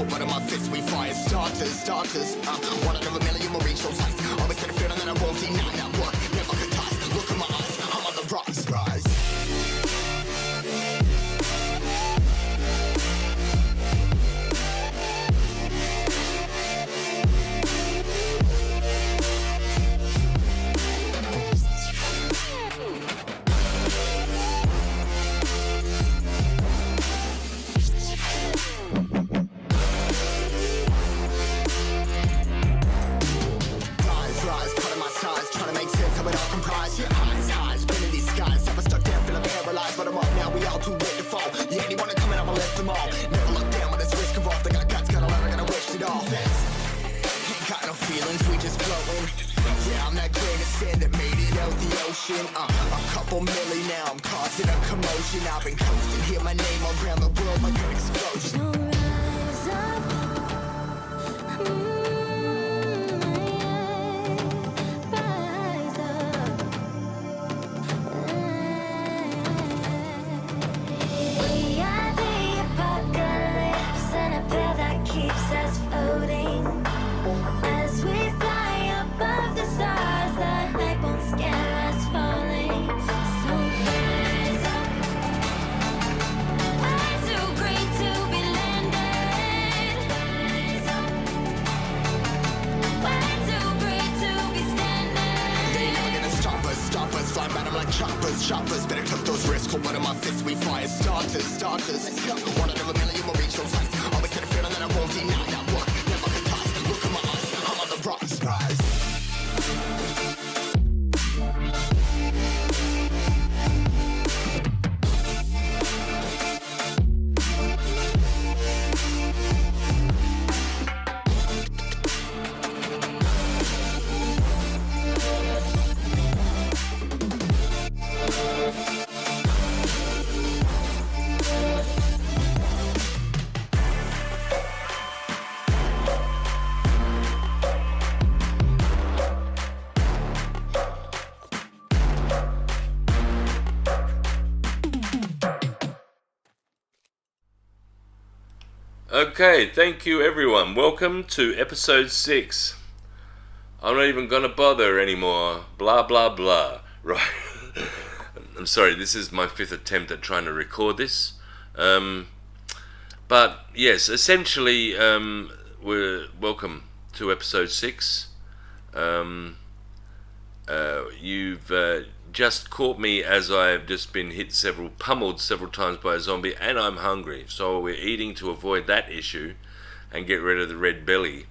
cold blood in my fists, we fire starters. One out of a million will reach those heights. Always had a feeling that I won't deny that work. Never could toss. Look in my eyes, I'm on the rise. A couple milli now, I'm causing a commotion. I've been coasting, hear my name around the world like an explosion. Rise up, rise up. We are the apocalypse, and a pill that keeps us floating. As we fly above the stars, the hype won't scare us falling. So rise up. Way too green to be landed. Rise up. Way too green to be standing. They ain't never gonna stop us. Fly by them like choppers. Better took those risks. Cold blood in my fists, we fire starters. One out of a million will reach those heights. Always had a feeling that I won't deny that work. Never could toss. Look in my eyes, I'm on the rise. Okay, thank you everyone. Welcome to episode 6. I'm not even gonna bother anymore. Blah blah blah. Right. I'm sorry, this is my 5th attempt at trying to record this. But yes, essentially, we're welcome to episode 6. You've just caught me as I've just been pummeled several times by a zombie, and I'm hungry, so we're eating to avoid that issue and get rid of the red belly.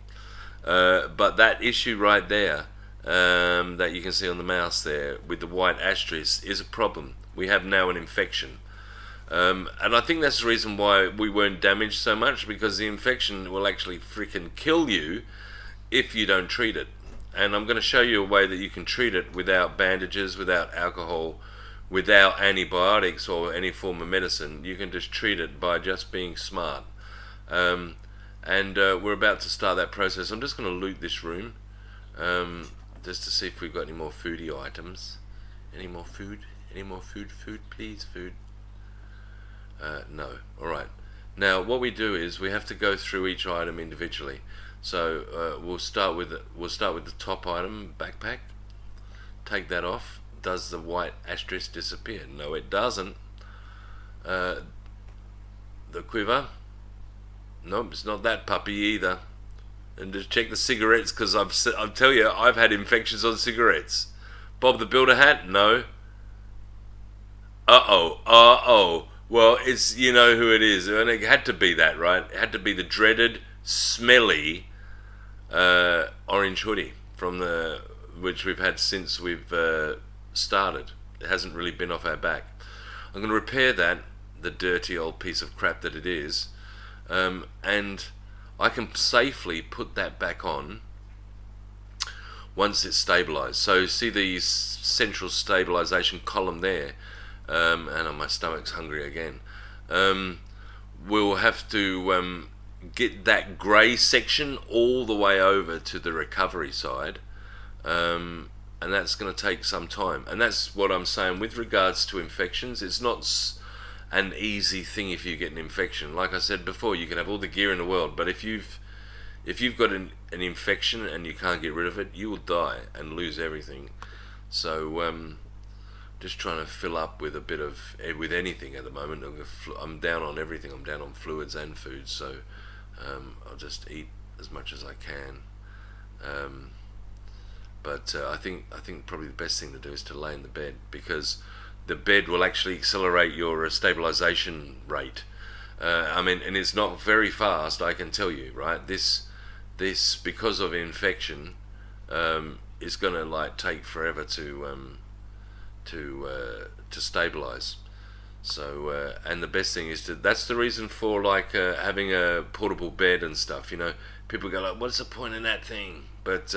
But that issue right there, that you can see on the mouse there with the white asterisk, is a problem. We have now an infection, and I think that's the reason why we weren't damaged so much, because the infection will actually freaking kill you if you don't treat it. And I'm going to show you a way that you can treat it without bandages, without alcohol, without antibiotics or any form of medicine. You can just treat it by just being smart. And we're about to start that process. I'm just going to loot this room, just to see if we've got any more foodie items. Any more food? Any more food? Food, please, food. No. Alright. Now, what we do is we have to go through each item individually. So we'll start with the top item, backpack. Take that off. Does the white asterisk disappear? No, it doesn't. The quiver. Nope, it's not that puppy either. And just check the cigarettes, because I'll tell you, I've had infections on cigarettes. Bob the Builder hat? No. Uh-oh. Well, it's, you know who it is, and it had to be that, right? It had to be the dreaded, smelly orange hoodie which we've had since we've started. It hasn't really been off our back. I'm going to repair that, the dirty old piece of crap that it is, and I can safely put that back on once it's stabilized. So see the central stabilization column there, and my stomach's hungry again. We'll have to get that grey section all the way over to the recovery side, and that's going to take some time. And that's what I'm saying with regards to infections. It's not an easy thing if you get an infection. Like I said before, you can have all the gear in the world, but if you've got an infection and you can't get rid of it, you will die and lose everything. So just trying to fill up with a bit of anything at the moment. I'm down on everything. I'm down on fluids and food, so I'll just eat as much as I can. But I think probably the best thing to do is to lay in the bed, because the bed will actually accelerate your stabilization rate. I mean, and it's not very fast, I can tell you, right? This because of infection is gonna like take forever to stabilize. So and the best thing is that's the reason for like having a portable bed and stuff. You know, people go like, what's the point in that thing? But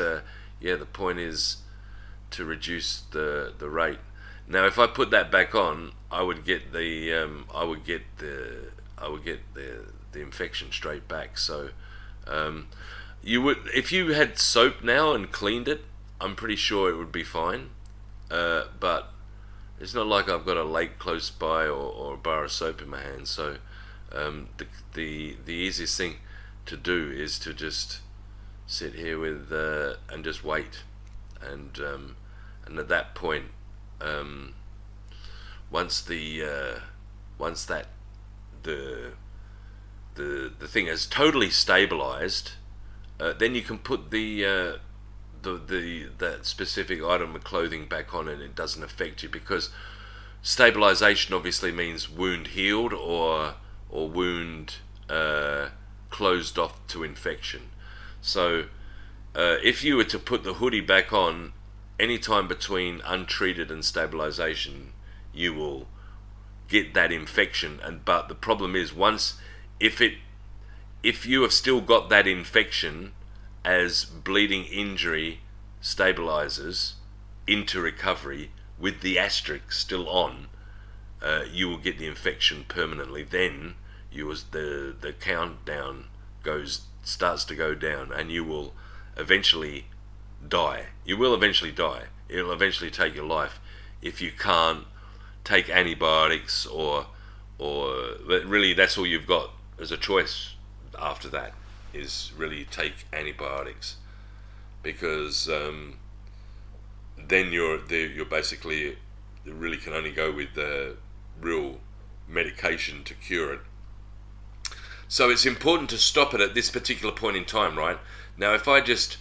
yeah, the point is to reduce the rate. Now, if I put that back on, I would get the infection straight back. So you would, if you had soap now and cleaned it, I'm pretty sure it would be fine. But it's not like I've got a lake close by or a bar of soap in my hand. So the easiest thing to do is to just sit here with and just wait, and at that point, once the thing is totally stabilized, then you can put that specific item of clothing back on, and it doesn't affect you, because stabilization obviously means wound healed or wound closed off to infection. So if you were to put the hoodie back on anytime between untreated and stabilization, you will get that infection. But the problem is, if you have still got that infection as bleeding injury stabilizes into recovery with the asterisk still on, you will get the infection permanently. Then the countdown starts to go down, and you will eventually die. It'll eventually take your life if you can't take antibiotics, or really that's all you've got as a choice after that, is really take antibiotics, because then you're basically, you really can only go with the real medication to cure it. So it's important to stop it at this particular point in time, right? Now, if I just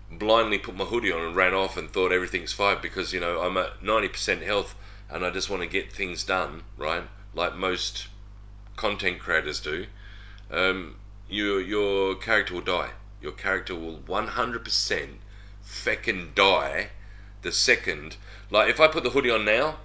blindly put my hoodie on and ran off and thought everything's fine because, you know, I'm at 90% health and I just want to get things done, right? Like most content creators do, your character will die. Your character will 100% feckin' die the second. Like, if I put the hoodie on now,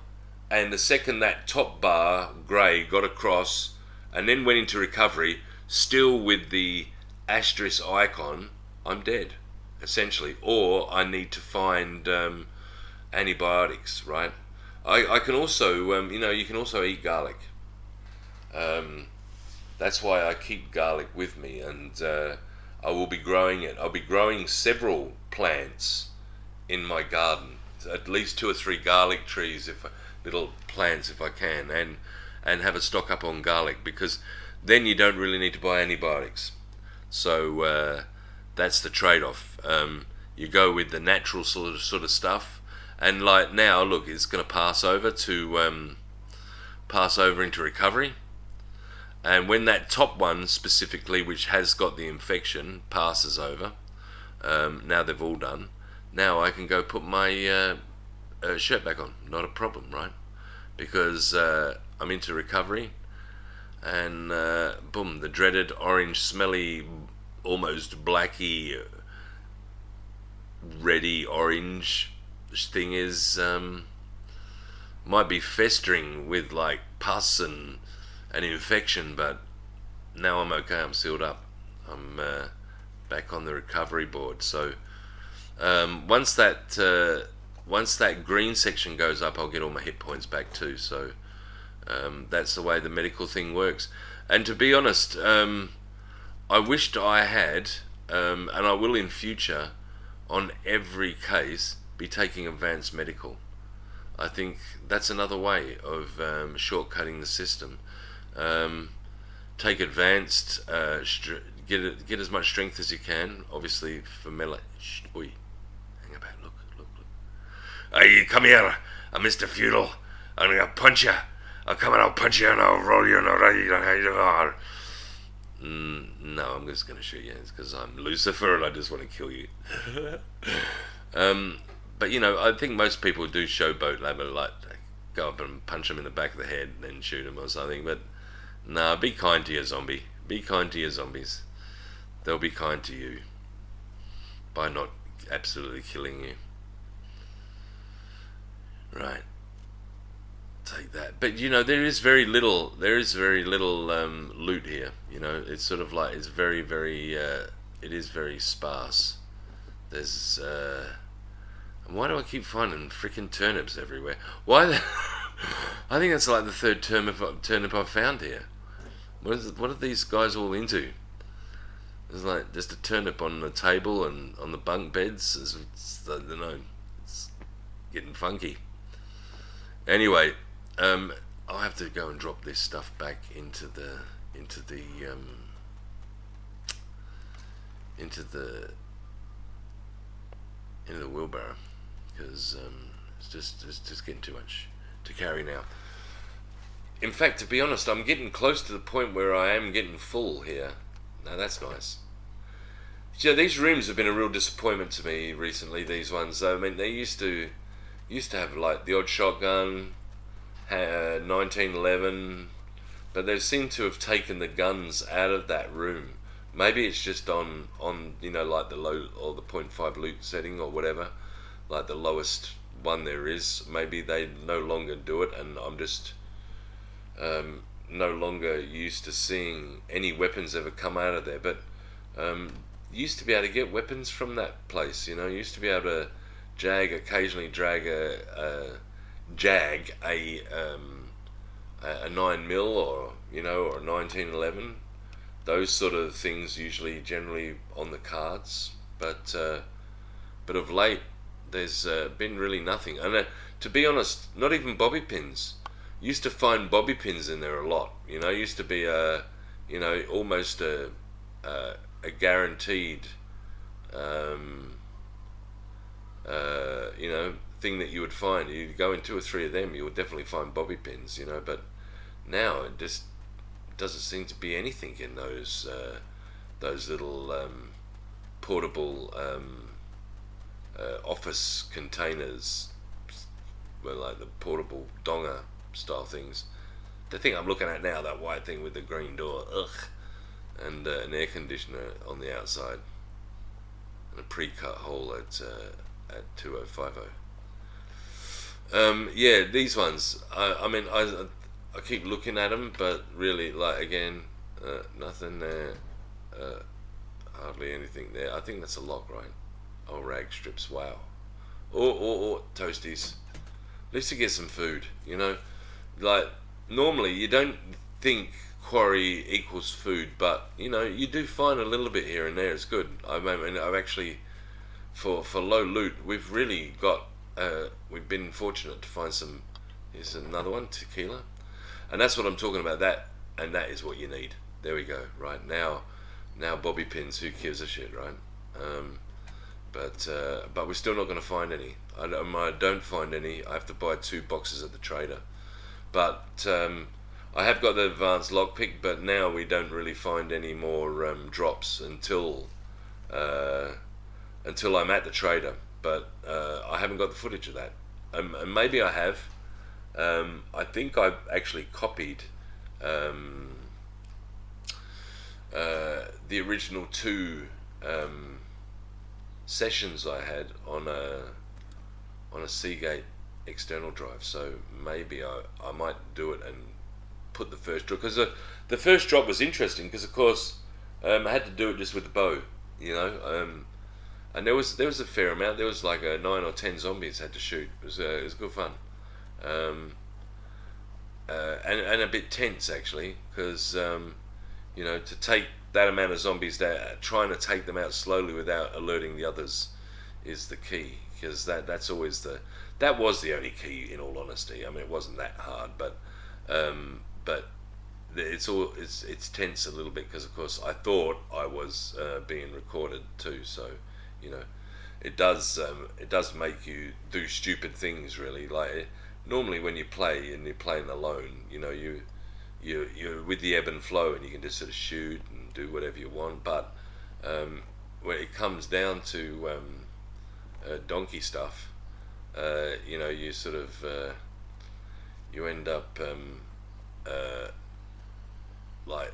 and the second that top bar grey got across and then went into recovery, still with the asterisk icon, I'm dead, essentially. Or I need to find antibiotics, right? I can also, you can also eat garlic. That's why I keep garlic with me, and I will be growing it. I'll be growing several plants in my garden, at least 2 or 3 garlic trees, little plants if I can, and have a stock up on garlic, because then you don't really need to buy antibiotics. So that's the trade-off. You go with the natural sort of stuff, and like now, look, it's going to pass over into recovery. And when that top one specifically, which has got the infection, passes over, now they've all done, now I can go put my shirt back on. Not a problem, right? Because I'm into recovery, and boom, the dreaded orange, smelly, almost blacky, reddy orange thing is might be festering with like pus and an infection, but now I'm okay. I'm sealed up. I'm back on the recovery board. So once that green section goes up, I'll get all my hit points back too. So that's the way the medical thing works. And to be honest, I wished I had, and I will in future, on every case, be taking advanced medical. I think that's another way of shortcutting the system. Take advanced, get as much strength as you can. Obviously, for melee. Oi, hang about. Look. Hey, come here, Mr. Feudal. I'm gonna punch you. I'll come and I'll punch you and I'll roll you and I'll roll you. No, I'm just gonna shoot you. It's because I'm Lucifer and I just want to kill you. But I think most people do showboat like go up and punch him in the back of the head and then shoot him or something. But no, be kind to your zombie. Be kind to your zombies. They'll be kind to you by not absolutely killing you. Right. Take that. But there is very little loot here. It's sort of like it's very, very it is very sparse. There's why do I keep finding freaking turnips everywhere? Why? I think that's like the third turnip I've found here. What are these guys all into? There's like just a turnip on the table and on the bunk beds. I don't know. It's getting funky. Anyway, I'll have to go and drop this stuff back into the wheelbarrow because it's just getting too much to carry now. In fact, to be honest, I'm getting close to the point where I am getting full here. Now that's nice. These rooms have been a real disappointment to me recently. These ones, I mean, they used to have like the odd shotgun, 1911, but they seem to have taken the guns out of that room. Maybe it's just on like the low or the 0.5 loot setting or whatever, like the lowest one there is. Maybe they no longer do it, and I'm just no longer used to seeing any weapons ever come out of there. But used to be able to get weapons from that place. Used to be able to occasionally drag a 9mm or or a 1911. Those sort of things generally on the cards, but of late there's been really nothing. And to be honest, not even bobby pins. Used to find bobby pins in there a lot. Used to be almost a guaranteed thing that you would find. You'd go in 2 or 3 of them, you would definitely find bobby pins. But now it just doesn't seem to be anything in those little portable office containers, like the portable donger style things. The thing I'm looking at now, that white thing with the green door, and an air conditioner on the outside, and a pre-cut hole at 2050. Yeah, these ones. I mean, I keep looking at them, but really, like again, nothing there. Hardly anything there. I think that's a lock, right? Oh, rag strips. Wow. Or toasties. At least you get some food. Like normally you don't think quarry equals food, but you do find a little bit here and there. It's good. I mean, I've actually for low loot, we've really got. We've been fortunate to find some. Here's another one, tequila, and that's what I'm talking about. That is what you need. There we go. Right now bobby pins. Who gives a shit, right? But we're still not going to find any. I don't find any. I have to buy 2 boxes at the trader. But I have got the advanced lockpick, but now we don't really find any more drops until I'm at the trader. But I haven't got the footage of that. And maybe I have. I think I actually copied the original 2 sessions I had on a Seagate external drive, so maybe I might do it and put the first drop, because the first drop was interesting because of course I had to do it just with the bow, and there was a fair amount. There was like 9 or 10 zombies I had to shoot. It was good fun, and a bit tense actually, because to take that amount of zombies there, trying to take them out slowly without alerting the others is the key, because that was the only key, in all honesty. I mean, it wasn't that hard, but it's tense a little bit, because of course I thought I was being recorded too, so you know, it does make you do stupid things, really. Like, normally when you play and you're playing alone, you know, you're with the ebb and flow, and you can just sort of shoot and do whatever you want. But when it comes down to donkey stuff, you know, you sort of you end up like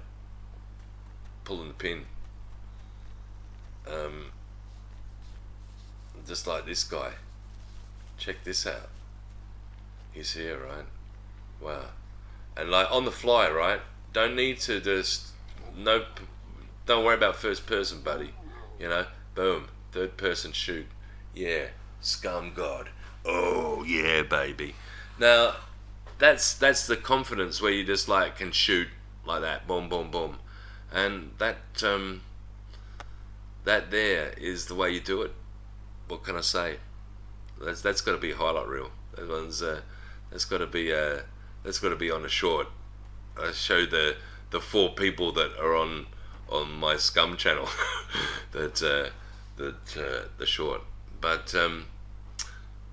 pulling the pin, just like this guy. Check this out. He's here, right? Wow. And like on the fly, right? Don't need to don't worry about first person, buddy. You know, boom, third person shoot. Yeah, Scum God. Oh yeah, baby. Now, that's the confidence where you just like can shoot like that, boom, boom, boom, and that there is the way you do it. What can I say? That's got to be a highlight reel. That's got to be on a short. I show the 4 people that are on my Scum channel the short. But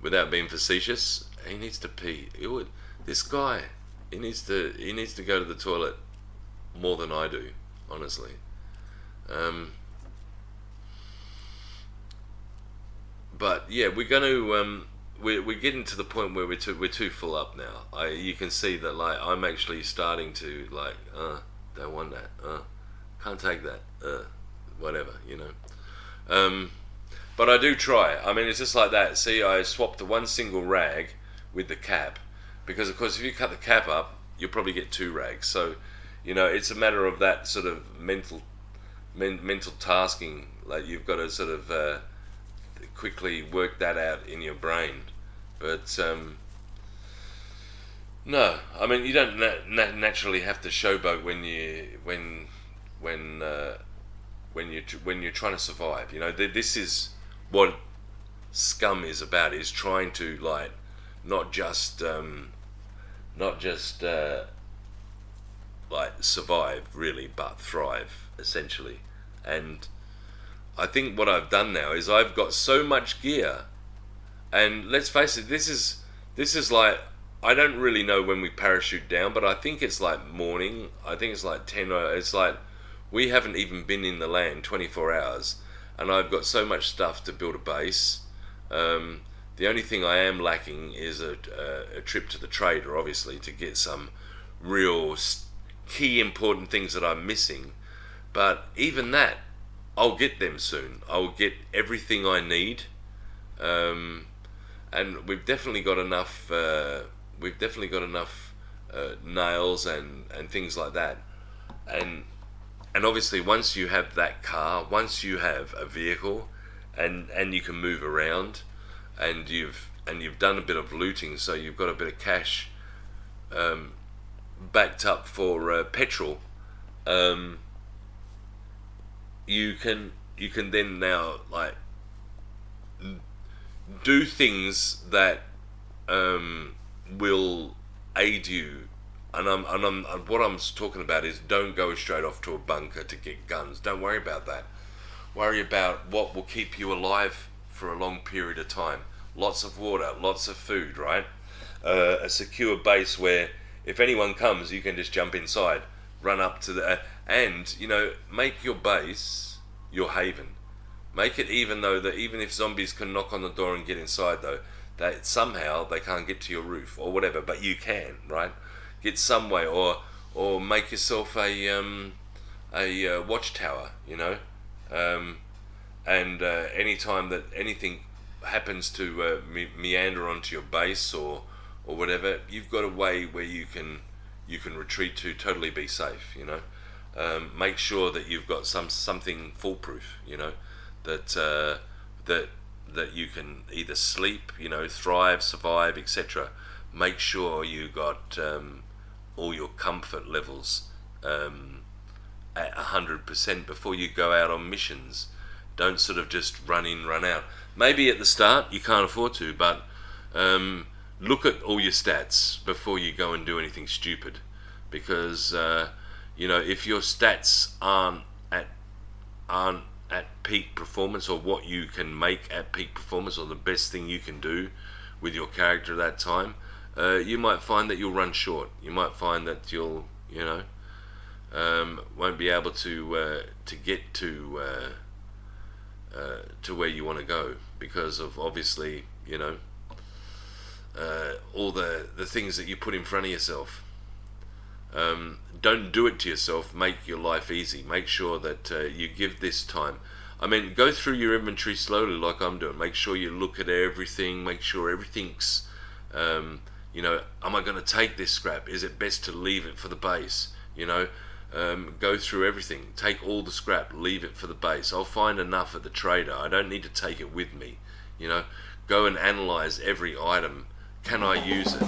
without being facetious, he needs to pee. This guy, he needs to go to the toilet more than I do, honestly. But yeah, we're going to we're getting to the point where we're too full up now. You can see that, like, I'm actually starting to like don't want that, can't take that, whatever, you know. But I do try. I mean, it's just like that. See, I swapped the one single rag with the cap, because of course if you cut the cap up, you'll probably get 2 rags. So, you know, it's a matter of that sort of mental tasking. Like, you've got to sort of quickly work that out in your brain. But no, I mean, you don't naturally have to showboat when you're trying to survive. You know, this is what Scum is about, is trying to, like, not just like survive really, but thrive, essentially. And I think what I've done now is I've got so much gear, and let's face it, this is like, I don't really know when we parachute down, but I think it's like morning. I think it's like 10, or it's like we haven't even been in the land 24 hours, and I've got so much stuff to build a base. The only thing I am lacking is a trip to the trader, obviously, to get some real key important things that I'm missing. But even that, I'll get them soon. I'll get everything I need, and we've definitely got enough. Nails and things like that, and obviously once you have that car, once you have a vehicle, and you can move around, and you've done a bit of looting, so you've got a bit of cash backed up for petrol. You can then now, like, do things that will aid you. And what I'm talking about is, don't go straight off to a bunker to get guns. Don't worry about that. Worry about what will keep you alive for a long period of time. Lots of water, lots of food, right? A secure base where if anyone comes, you can just jump inside, run up to the and, you know, make your base your haven. Make it even if zombies can knock on the door and get inside, though, that somehow they can't get to your roof or whatever, but you can, right? Get some way, or make yourself a watchtower, you know, and any time that anything happens to meander onto your base or whatever, you've got a way where you can retreat to totally be safe, you know. Make sure that you've got something foolproof, you know, that you can either sleep, you know, thrive, survive, etc. Make sure you got all your comfort levels at 100% before you go out on missions. Don't sort of just run in, run out. Maybe at the start you can't afford to, but look at all your stats before you go and do anything stupid, because if your stats aren't at peak performance, or what you can make at peak performance, or the best thing you can do with your character at that time, you might find that you'll run short. You might find that you'll won't be able to get to where you want to go, because of obviously all the things that you put in front of yourself. Don't do it to yourself. Make your life easy. Make sure that you give this time. I mean, go through your inventory slowly like I'm doing. Make sure you look at everything. Make sure everything's am I going to take this scrap? Is it best to leave it for the base? Go through everything. Take all the scrap, leave it for the base. I'll find enough at the trader. I don't need to take it with me. Go and analyze every item. Can I use it?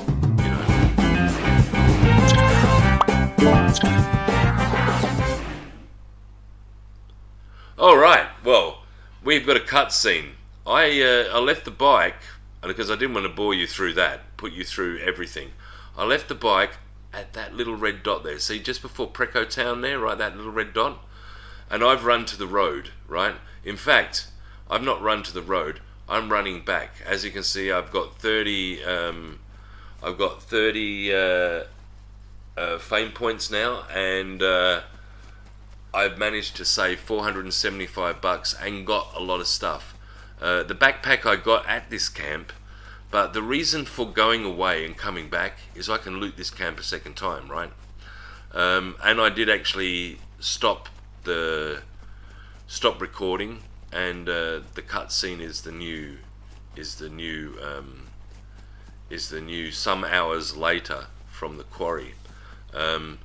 All right. Well, we've got a cutscene. I left the bike because I didn't want to bore you through that. Put you through everything. I left the bike at that little red dot there. See, just before Preco Town there, right? That little red dot. And I've run to the road, right? In fact, I've not run to the road. I'm running back. As you can see, I've got 30. I've got 30 fame points now, and I've managed to save $475 and got a lot of stuff. The backpack I got at this camp. But the reason for going away and coming back is I can loot this camp a second time, right? And I did actually stop recording, and the cutscene is the new some hours later from the quarry. And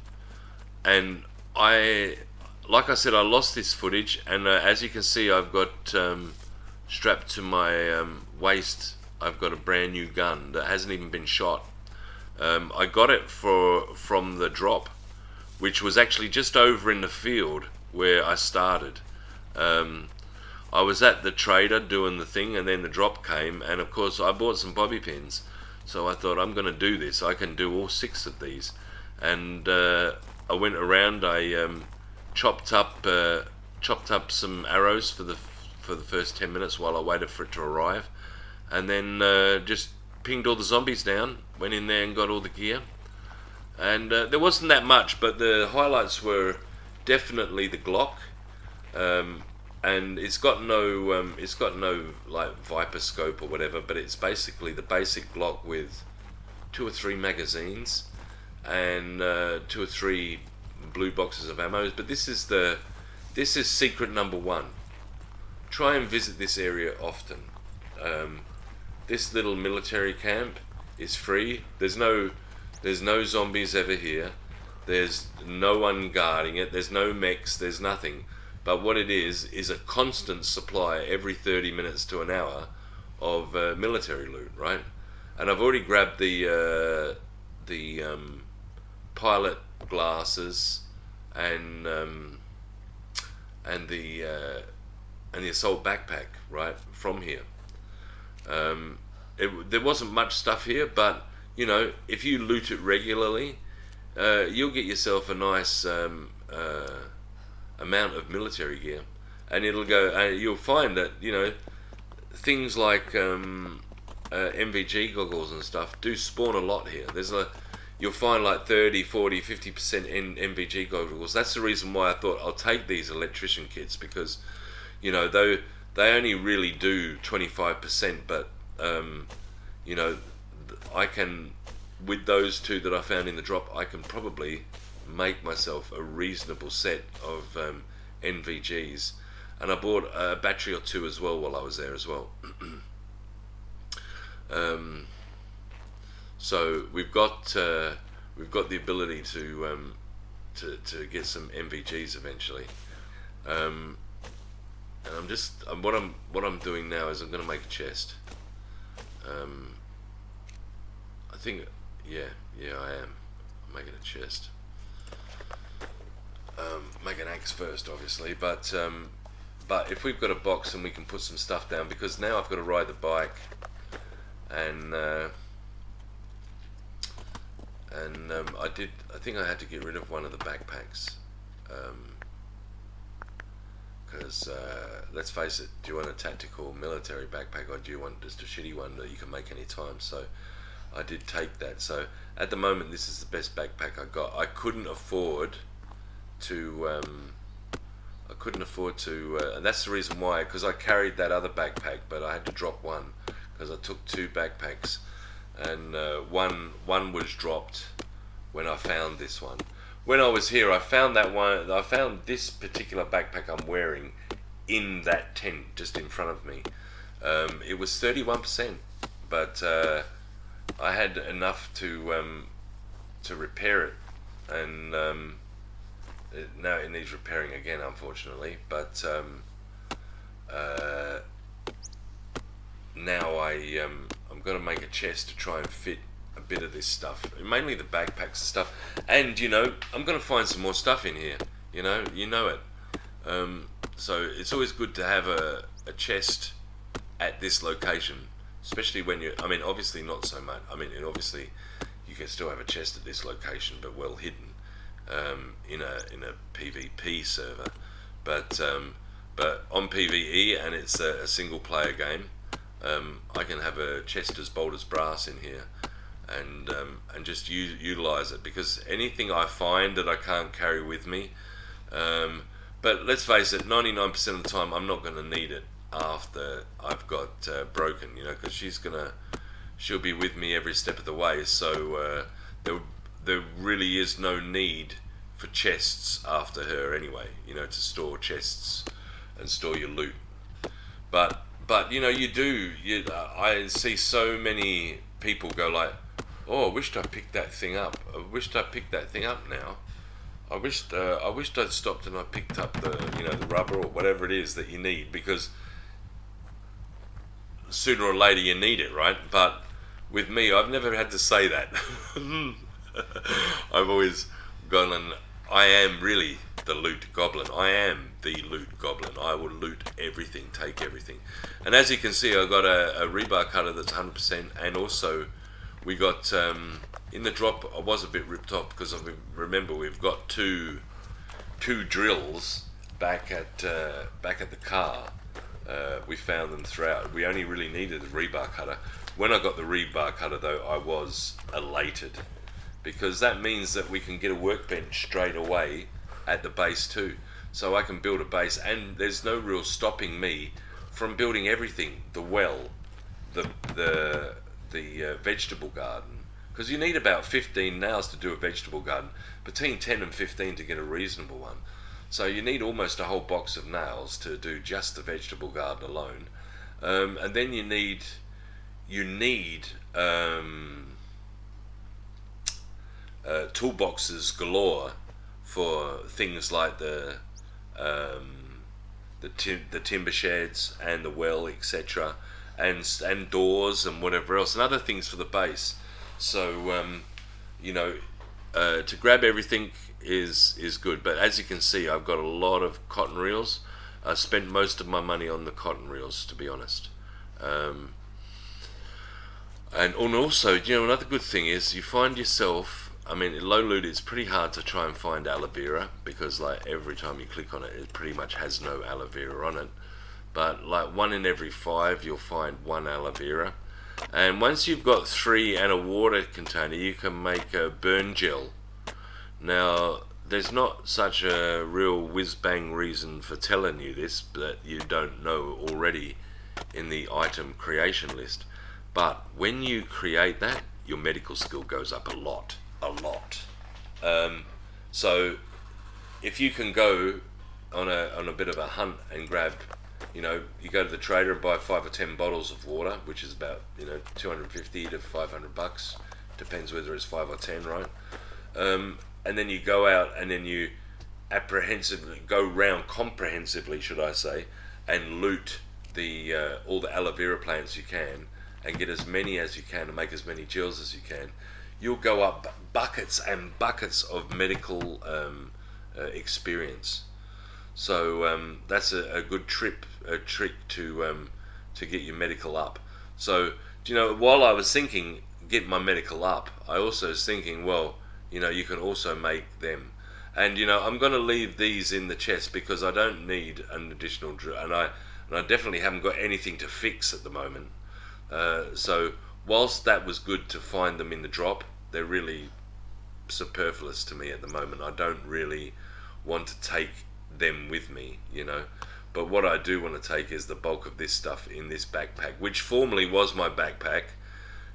like I said, I lost this footage, and as you can see, I've got strapped to my waist. I've got a brand new gun that hasn't even been shot. I got it from the drop, which was actually just over in the field where I started. I was at the trader doing the thing, and then the drop came, and of course I bought some bobby pins. So I thought, I'm going to do this. I can do all 6 of these. And I went around. I chopped up some arrows for the first 10 minutes while I waited for it to arrive. And then just pinged all the zombies down, went in there and got all the gear. And there wasn't that much, but the highlights were definitely the Glock. And it's got no like Viper scope or whatever, but it's basically the basic Glock with 2 or 3 magazines and 2 or 3 blue boxes of ammo. But this is secret number 1. Try and visit this area often. This little military camp is free. There's no zombies ever here. There's no one guarding it. There's no mechs. There's nothing. But what it is a constant supply every 30 minutes to an hour of military loot, right? And I've already grabbed the pilot glasses and the assault backpack, right, from here. There wasn't much stuff here, but if you loot it regularly, you'll get yourself a nice amount of military gear, and it'll go. You'll find that things like MVG goggles and stuff do spawn a lot here. You'll find like 30, 40, 50% in MVG goggles. That's the reason why I thought I'll take these electrician kits, because though they only really do 25%, but I can, with those 2 that I found in the drop, I can probably make myself a reasonable set of NVGs, and I bought a battery or 2 as well while I was there as well. So we've got the ability to get some MVGs eventually. And what I'm doing now is I'm going to make a chest. I think, yeah, I am. I'm making a chest. Make an axe first, obviously, but but if we've got a box and we can put some stuff down, because now I've got to ride the bike, and I think I had to get rid of one of the backpacks, because let's face it, do you want a tactical military backpack, or do you want just a shitty one that you can make any time? So I did take that. So at the moment, this is the best backpack I got. I couldn't afford to and that's the reason why, because I carried that other backpack, but I had to drop one because I took 2 backpacks, and one was dropped when I found this one. When I was here, I found this particular backpack I'm wearing in that tent just in front of me. It was 31%, but I had enough to repair it, and now it needs repairing again, unfortunately. But now I'm going to make a chest to try and fit a bit of this stuff, mainly the backpacks and stuff. And I'm going to find some more stuff in here. You know it. So it's always good to have a chest at this location, especially when obviously not so much. Obviously you can still have a chest at this location, but well hidden in a PvP server. But on PvE, and it's a single player game, I can have a chest as bold as brass in here, and just utilize it, because anything I find that I can't carry with me, but let's face it, 99% of the time I'm not going to need it after I've got Broken, because she'll be with me every step of the way. So there really is no need for chests after her anyway, to store chests and store your loot. But I see so many people go like, oh, I wished I picked that thing up. I wished I picked that thing up now. I wished I'd stopped and I picked up the rubber or whatever it is that you need, because sooner or later you need it, right? But with me, I've never had to say that. I've always gone, and I am really the loot goblin. I am the loot goblin. I will loot everything, take everything. And as you can see, I got a rebar cutter that's 100%, and also we got in the drop. I was a bit ripped off because remember we've got two drills back at the car. We found them throughout. We only really needed a rebar cutter. When I got the rebar cutter though, I was elated, because that means that we can get a workbench straight away at the base too. So I can build a base, and there's no real stopping me from building everything: the well, the vegetable garden, because you need about 15 nails to do a vegetable garden, between 10 and 15 to get a reasonable one. So you need almost a whole box of nails to do just the vegetable garden alone, and then you need toolboxes galore for things like the timber sheds and the well, etc., and doors and whatever else, and other things for the base. So to grab everything is good. But as you can see, I've got a lot of cotton reels. I spent most of my money on the cotton reels, to be honest. And also, another good thing is you find yourself, in low loot it's pretty hard to try and find aloe vera, because like every time you click on it, it pretty much has no aloe vera on it. But like 1 in every 5 you'll find 1 aloe vera. And once you've got 3 and a water container, you can make a burn gel. Now, there's not such a real whiz-bang reason for telling you this that you don't know already in the item creation list. But when you create that, your medical skill goes up a lot. So if you can go on a bit of a hunt and grab, you go to the trader and buy 5 or 10 bottles of water, which is about $250 to $500, depends whether it's 5 or 10, right? And then you go out and then you go round comprehensively, should I say, and loot all the aloe vera plants you can, and get as many as you can and make as many gels as you can. You'll go up buckets and buckets of medical experience. So that's a good trick to get your medical up. So while I was thinking get my medical up, I also was thinking, well, you can also make them. And I'm going to leave these in the chest because I don't need an additional drill, and I definitely haven't got anything to fix at the moment. So whilst that was good to find them in the drop, they're really superfluous to me at the moment. I don't really want to take them with me, But what I do want to take is the bulk of this stuff in this backpack, which formerly was my backpack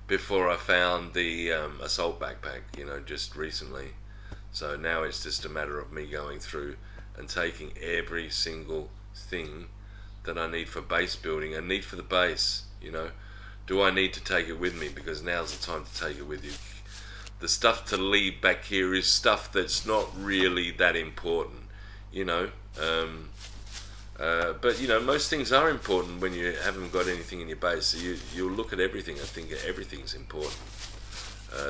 before I found the assault backpack, just recently. So now it's just a matter of me going through and taking every single thing that I need for base building and need for the base, Do I need to take it with me? Because now's the time to take it with you. The stuff to leave back here is stuff that's not really that important, But most things are important when you haven't got anything in your base. So you'll look at everything and think everything's important.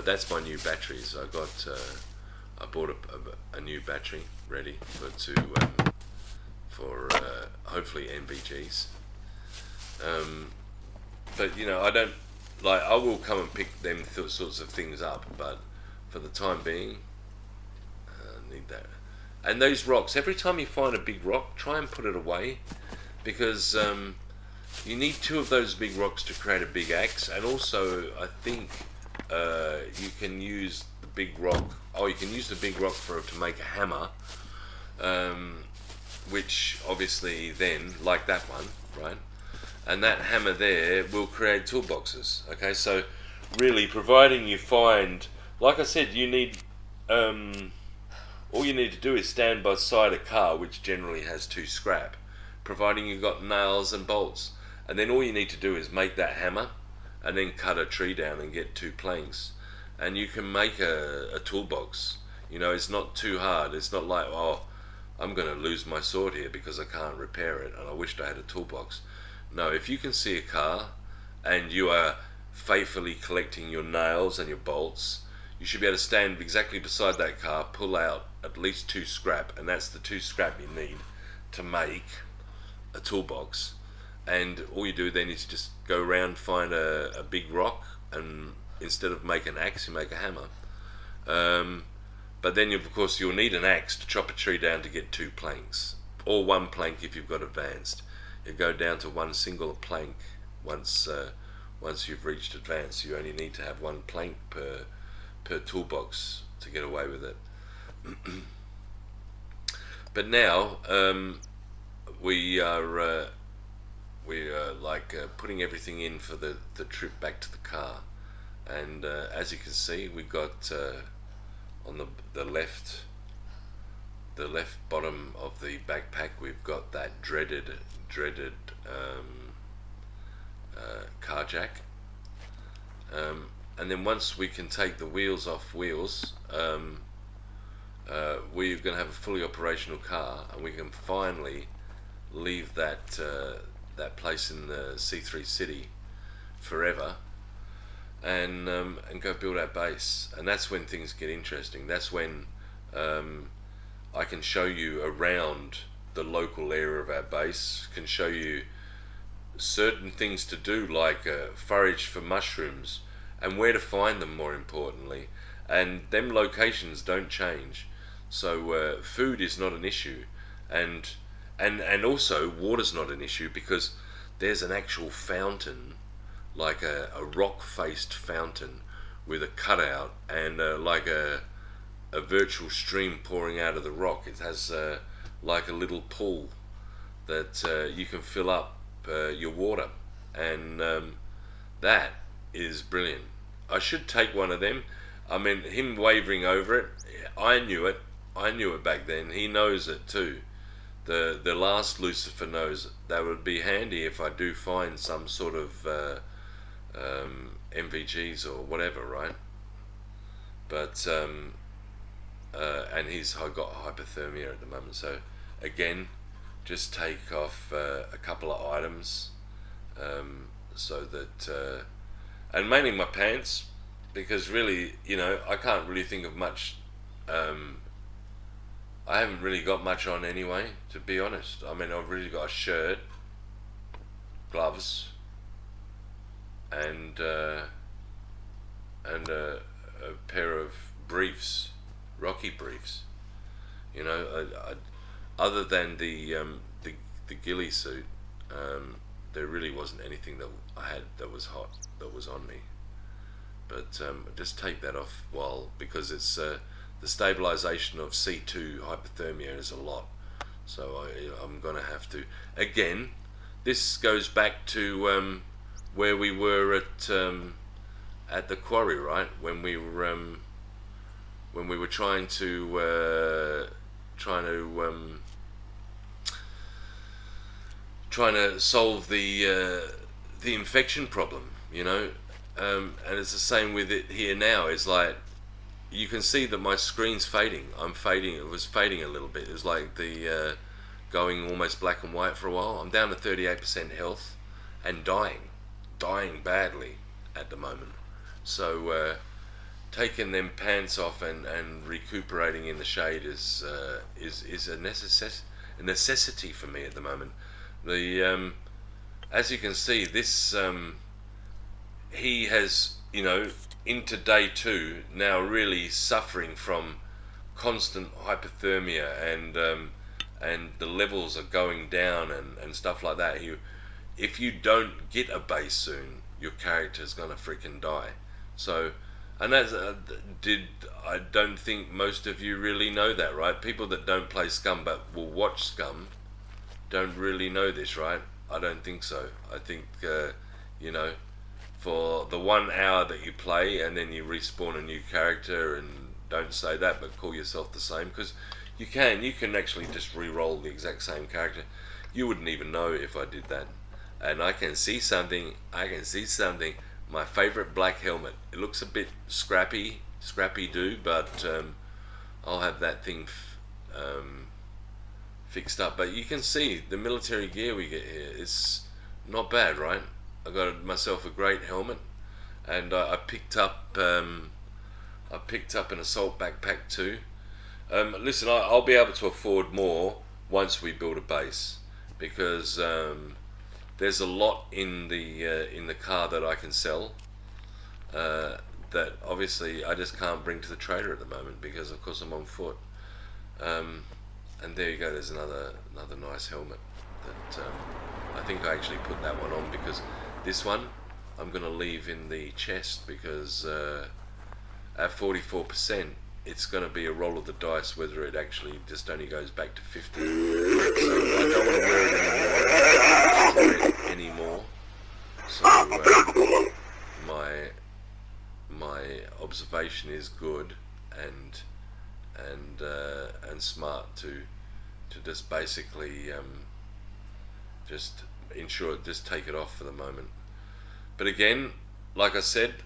That's my new batteries. I bought a new battery ready for hopefully NVGs. But I don't I will come and pick them sorts of things up, but for the time being, I need that. And those rocks, every time you find a big rock, try and put it away, because you need 2 of those big rocks to create a big axe. And also, I think you can use the big rock. Oh, you can use the big rock to make a hammer, which obviously then, like that one, right? And that hammer there will create toolboxes. Okay, so really, providing you find, like I said, you need. All you need to do is stand beside a car which generally has 2 scrap, providing you've got nails and bolts. And then all you need to do is make that hammer and then cut a tree down and get 2 planks. And you can make a toolbox. It's not too hard. It's not like, oh, I'm going to lose my sword here because I can't repair it and I wished I had a toolbox. No, if you can see a car and you are faithfully collecting your nails and your bolts, you should be able to stand exactly beside that car, pull out at least 2 scrap, and that's the 2 scrap you need to make a toolbox. And all you do then is just go around, find a big rock, and instead of make an axe, you make a hammer. But then of course you'll need an axe to chop a tree down to get 2 planks, or 1 plank if you've got advanced. You go down to 1 single plank once you've reached advanced. You only need to have 1 plank per toolbox to get away with it. But now we are putting everything in for the trip back to the car, and as you can see, we've got on the left bottom of the backpack, we've got that dreaded car jack. And then once we can take the wheels off wheels, we're going to have a fully operational car, and we can finally leave that place in the C3 city forever, and go build our base. And that's when things get interesting. That's when I can show you around the local area of our base, can show you certain things to do, like forage for mushrooms and where to find them, more importantly. And them locations don't change, so food is not an issue, and also water's not an issue, because there's an actual fountain, like a rock-faced fountain with a cutout, and like a virtual stream pouring out of the rock. It has like a little pool that you can fill up your water, and that is brilliant. I should take one of them. I mean, him wavering over it, I knew it back then. He knows it too. The last Lucifer knows it. That would be handy if I do find some sort of MVGs or whatever, right? But and he's got hypothermia at the moment, so again, just take off a couple of items, so that and mainly my pants, because really, I can't really think of much I haven't really got much on anyway, to be honest. I mean, I've really got a shirt, gloves, and a pair of briefs, Rocky briefs. You know, other than the ghillie suit, there really wasn't anything that I had that was hot that was on me. But just take that off because it's the stabilization of C2 hypothermia is a lot. So I'm gonna have to again. This goes back to where we were at the quarry, right? When we were trying to solve the infection problem, you know, and it's the same with it here now. It's like you can see that my screen's fading. I'm fading. It was fading a little bit. It was like the going almost black and white for a while. I'm down to 38% health and dying badly at the moment. So taking them pants off and recuperating in the shade is a necessity for me at the moment. The as you can see, this he has, you know, into day 2 now really suffering from constant hypothermia and the levels are going down and stuff like that. If you don't get a base soon, your character's gonna freaking die. So, and that's I don't think most of you really know that, right? People that don't play Scum but will watch Scum don't really know this, right? I don't think so. I think you know, for the 1 hour that you play and then you respawn a new character, and don't say that but call yourself the same, because you can actually just re-roll the exact same character. You wouldn't even know if I did that. And I can see something. My favorite black helmet. It looks a bit scrappy do, but I'll have that thing fixed up. But you can see the military gear we get here is not bad, right? I got myself a great helmet, and I picked up an assault backpack too. Listen, I'll be able to afford more once we build a base, because there's a lot in the car that I can sell that obviously I just can't bring to the trader at the moment because of course I'm on foot. And there you go. There's another nice helmet that I think I actually put that one on, because this one I'm gonna leave in the chest, because at 44%. It's going to be a roll of the dice whether it actually just only goes back to 50. So I don't want to wear it anymore. So my observation is good and smart to just basically just ensure just take it off for the moment. But again, like I said,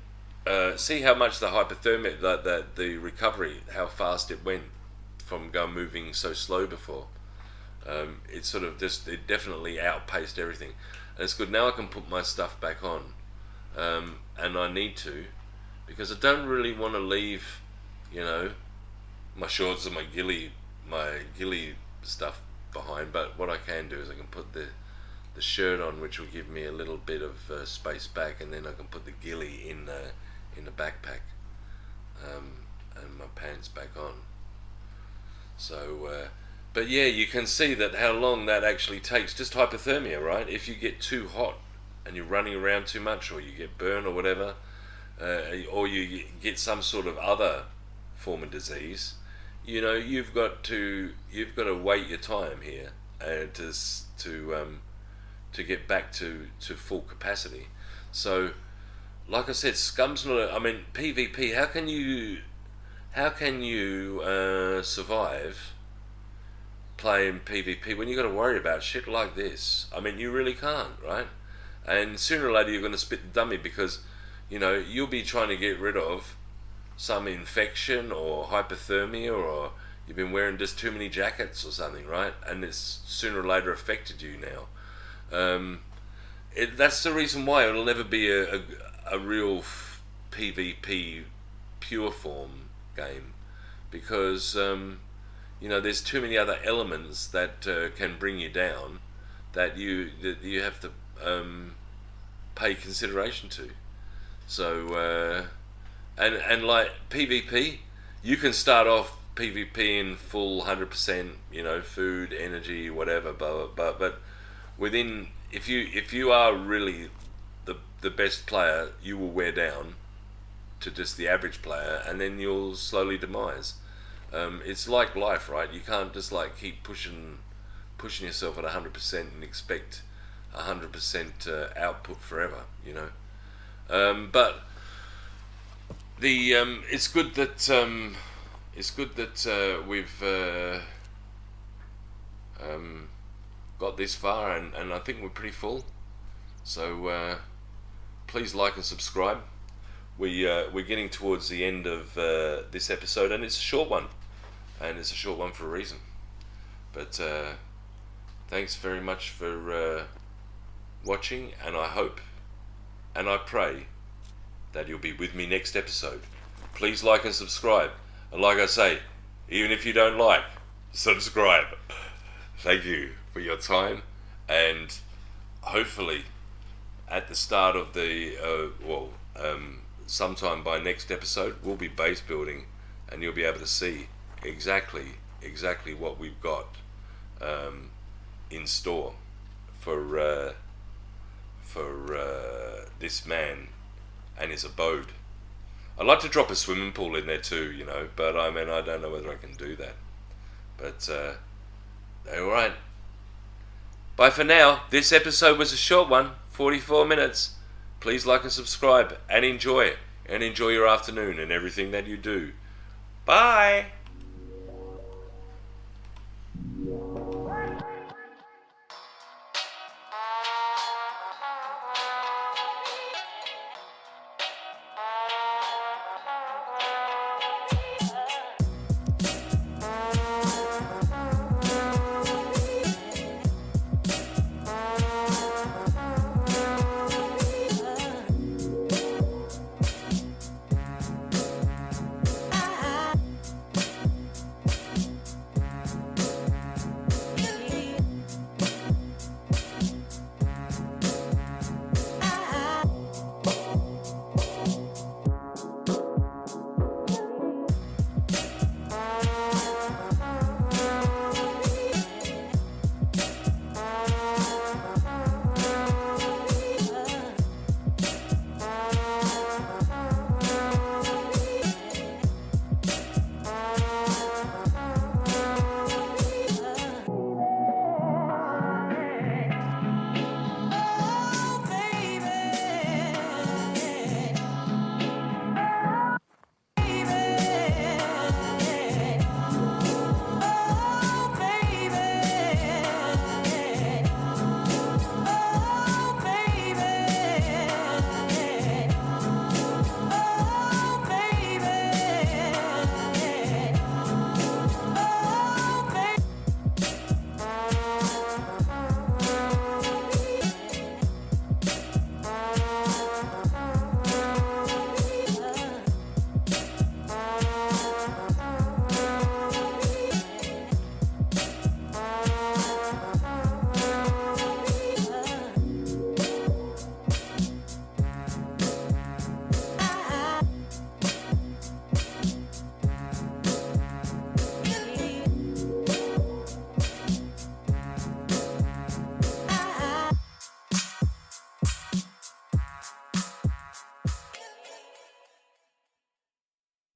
see how much the hypothermia, the recovery, how fast it went from moving so slow before. It sort of it definitely outpaced everything. And it's good. Now I can put my stuff back on, and I need to, because I don't really want to leave, you know, my shorts and my ghillie stuff behind. But what I can do is I can put the shirt on, which will give me a little bit of space back, and then I can put the ghillie in the backpack, and my pants back on. So but yeah, you can see that how long that actually takes, just hypothermia, right? If you get too hot and you're running around too much, or you get burned or whatever, or you get some sort of other form of disease, you know, you've got to wait your time here to get back to full capacity. So like I said, Scum's not I mean, PvP, how can you survive playing PvP when you got to worry about shit like this? I mean, you really can't, right? And sooner or later you're going to spit the dummy, because, you know, you'll be trying to get rid of some infection or hypothermia, or you've been wearing just too many jackets or something, right? And it's sooner or later affected you now. That's the reason why it'll never be a real PvP pure form game, because there's too many other elements that can bring you down that you have to pay consideration to. So and like PvP, you can start off PvP in full 100%, food, energy, whatever, but within, if you are really the best player, you will wear down to just the average player, and then you'll slowly demise. It's like life, right? You can't just like keep pushing yourself at 100% and expect 100% output forever, But the it's good that we've got this far, and I think we're pretty full. So please like and subscribe. We're getting towards the end of this episode, and it's a short one, for a reason. But thanks very much for watching, and I hope and I pray that you'll be with me next episode. Please like and subscribe, and like I say, even if you don't like, subscribe. Thank you for your time, and hopefully at the start of the sometime by next episode, we'll be base building, and you'll be able to see exactly what we've got in store for this man and his abode. I'd like to drop a swimming pool in there too, but I don't know whether I can do that. But alright. Bye for now. This episode was a short one, 44 minutes. Please like and subscribe, and enjoy your afternoon and everything that you do. Bye!